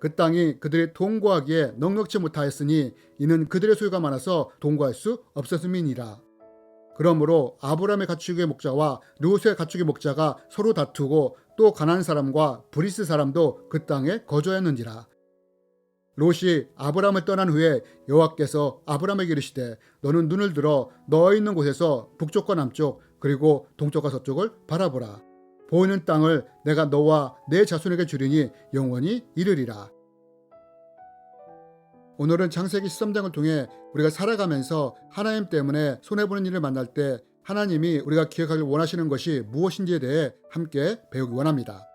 그 땅이 그들이 동거하기에 넉넉지 못하였으니 이는 그들의 소유가 많아서 동거할 수 없었음이니라. 그러므로 아브라함의 가축의 목자와 롯의 가축의 목자가 서로 다투고 또 가나안 사람과 브리스 사람도 그 땅에 거주하였는지라. 롯이 아브라함을 떠난 후에 여호와께서 아브라함에게 이르시되 너는 눈을 들어 너 있는 곳에서 북쪽과 남쪽 그리고 동쪽과 서쪽을 바라보라. 보이는 땅을 내가 너와 내 자손에게 주리니 영원히 이르리라. 오늘은 창세기 13장을 통해 우리가 살아가면서 하나님 때문에 손해보는 일을 만날 때 하나님이 우리가 기억하길 원하시는 것이 무엇인지에 대해 함께 배우기 원합니다.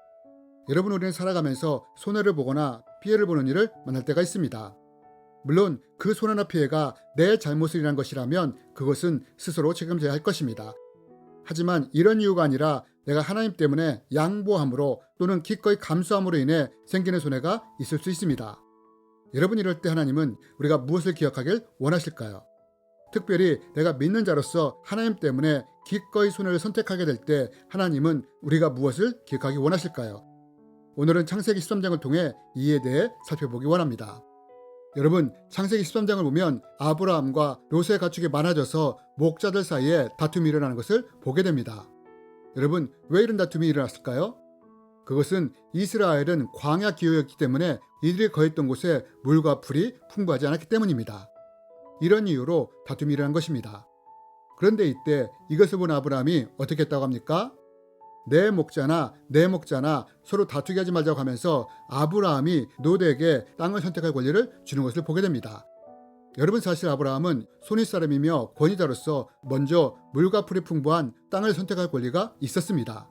여러분, 우리는 살아가면서 손해를 보거나 피해를 보는 일을 만날 때가 있습니다. 물론 그 손해나 피해가 내 잘못을 인한 것이라면 그것은 스스로 책임져야 할 것입니다. 하지만 이런 이유가 아니라 내가 하나님 때문에 양보함으로 또는 기꺼이 감수함으로 인해 생기는 손해가 있을 수 있습니다. 여러분, 이럴 때 하나님은 우리가 무엇을 기억하길 원하실까요? 특별히 내가 믿는 자로서 하나님 때문에 기꺼이 손해를 선택하게 될 때 하나님은 우리가 무엇을 기억하기 원하실까요? 오늘은 창세기 13장을 통해 이에 대해 살펴보기 원합니다. 여러분, 창세기 13장을 보면 아브라함과 롯의 가축이 많아져서 목자들 사이에 다툼이 일어나는 것을 보게 됩니다. 여러분, 왜 이런 다툼이 일어났을까요? 그것은 이스라엘은 광야 기후였기 때문에 이들이 거했던 곳에 물과 풀이 풍부하지 않았기 때문입니다. 이런 이유로 다툼이 일어난 것입니다. 그런데 이때 이것을 본 아브라함이 어떻게 했다고 합니까? 내 목자나 서로 다투게 하지 말자고 하면서 아브라함이 롯에게 땅을 선택할 권리를 주는 것을 보게 됩니다. 여러분, 사실 아브라함은 손윗 사람이며 권위자로서 먼저 물과 풀이 풍부한 땅을 선택할 권리가 있었습니다.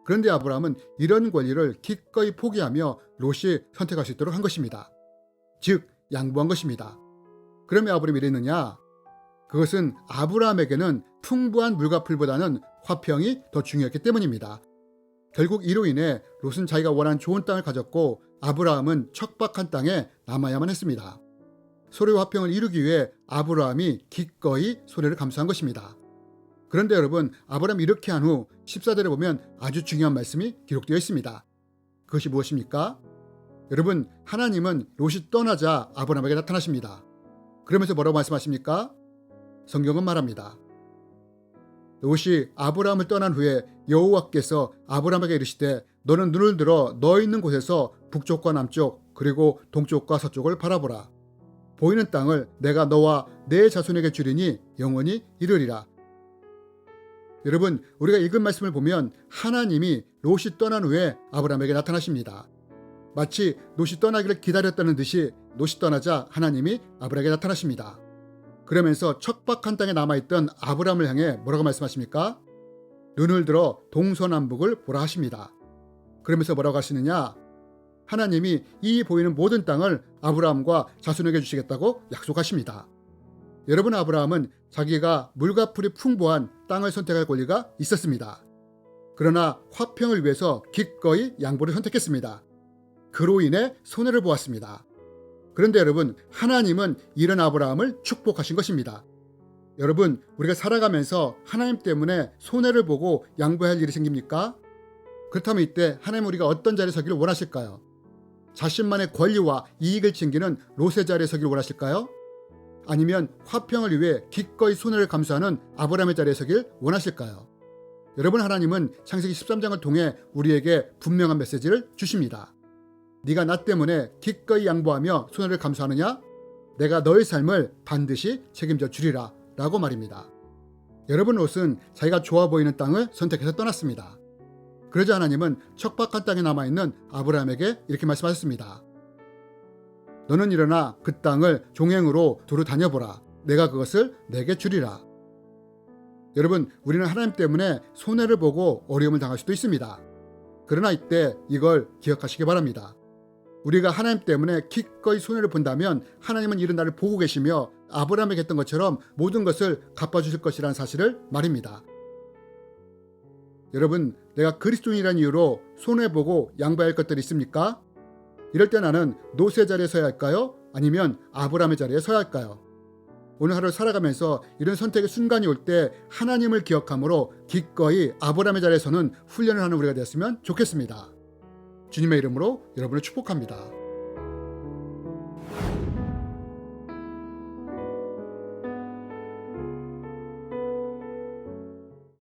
그런데 아브라함은 이런 권리를 기꺼이 포기하며 롯이 선택할 수 있도록 한 것입니다. 즉, 양보한 것입니다. 그러면 아브라함이 이랬느냐? 그것은 아브라함에게는 풍부한 물과 풀보다는 화평이 더 중요했기 때문입니다. 결국 이로 인해 롯은 자기가 원하는 좋은 땅을 가졌고 아브라함은 척박한 땅에 남아야만 했습니다. 서로의 화평을 이루기 위해 아브라함이 기꺼이 손해를 감수한 것입니다. 그런데 여러분, 아브라함이 이렇게 한 후 14절에 보면 아주 중요한 말씀이 기록되어 있습니다. 그것이 무엇입니까? 여러분, 하나님은 롯이 떠나자 아브라함에게 나타나십니다. 그러면서 뭐라고 말씀하십니까? 성경은 말합니다. 롯이 아브라함을 떠난 후에 여호와께서 아브라함에게 이르시되 너는 눈을 들어 너 있는 곳에서 북쪽과 남쪽 그리고 동쪽과 서쪽을 바라보라. 보이는 땅을 내가 너와 내 자손에게 주리니 영원히 이르리라. 여러분, 우리가 읽은 말씀을 보면 하나님이 롯이 떠난 후에 아브라함에게 나타나십니다. 마치 롯이 떠나기를 기다렸다는 듯이 롯이 떠나자 하나님이 아브라함에게 나타나십니다. 그러면서 척박한 땅에 남아있던 아브라함을 향해 뭐라고 말씀하십니까? 눈을 들어 동서남북을 보라 하십니다. 그러면서 뭐라고 하시느냐? 하나님이 이 보이는 모든 땅을 아브라함과 자손에게 주시겠다고 약속하십니다. 여러분, 아브라함은 자기가 물과 풀이 풍부한 땅을 선택할 권리가 있었습니다. 그러나 화평을 위해서 기꺼이 양보를 선택했습니다. 그로 인해 손해를 보았습니다. 그런데 여러분, 하나님은 이런 아브라함을 축복하신 것입니다. 여러분, 우리가 살아가면서 하나님 때문에 손해를 보고 양보해야 할 일이 생깁니까? 그렇다면 이때 하나님은 우리가 어떤 자리에 서기를 원하실까요? 자신만의 권리와 이익을 챙기는 롯의 자리에 서기를 원하실까요? 아니면 화평을 위해 기꺼이 손해를 감수하는 아브라함의 자리에 서길 원하실까요? 여러분, 하나님은 창세기 13장을 통해 우리에게 분명한 메시지를 주십니다. 네가 나 때문에 기꺼이 양보하며 손해를 감수하느냐? 내가 너의 삶을 반드시 책임져 주리라 라고 말입니다. 여러분, 롯은 자기가 좋아 보이는 땅을 선택해서 떠났습니다. 그러자 하나님은 척박한 땅에 남아있는 아브라함에게 이렇게 말씀하셨습니다. 너는 일어나 그 땅을 종행으로 두루 다녀보라. 내가 그것을 내게 주리라. 여러분, 우리는 하나님 때문에 손해를 보고 어려움을 당할 수도 있습니다. 그러나 이때 이걸 기억하시기 바랍니다. 우리가 하나님 때문에 기꺼이 손해를 본다면 하나님은 이런 나를 보고 계시며 아브라함에게 했던 것처럼 모든 것을 갚아주실 것이라는 사실을 말입니다. 여러분, 내가 그리스도인이라는 이유로 손해보고 양보해야 할 것들이 있습니까? 이럴 때 나는 롯의 자리에 서야 할까요? 아니면 아브라함의 자리에 서야 할까요? 오늘 하루를 살아가면서 이런 선택의 순간이 올 때 하나님을 기억함으로 기꺼이 아브라함의 자리에 서는 훈련을 하는 우리가 되었으면 좋겠습니다. 주님의 이름으로 여러분을 축복합니다.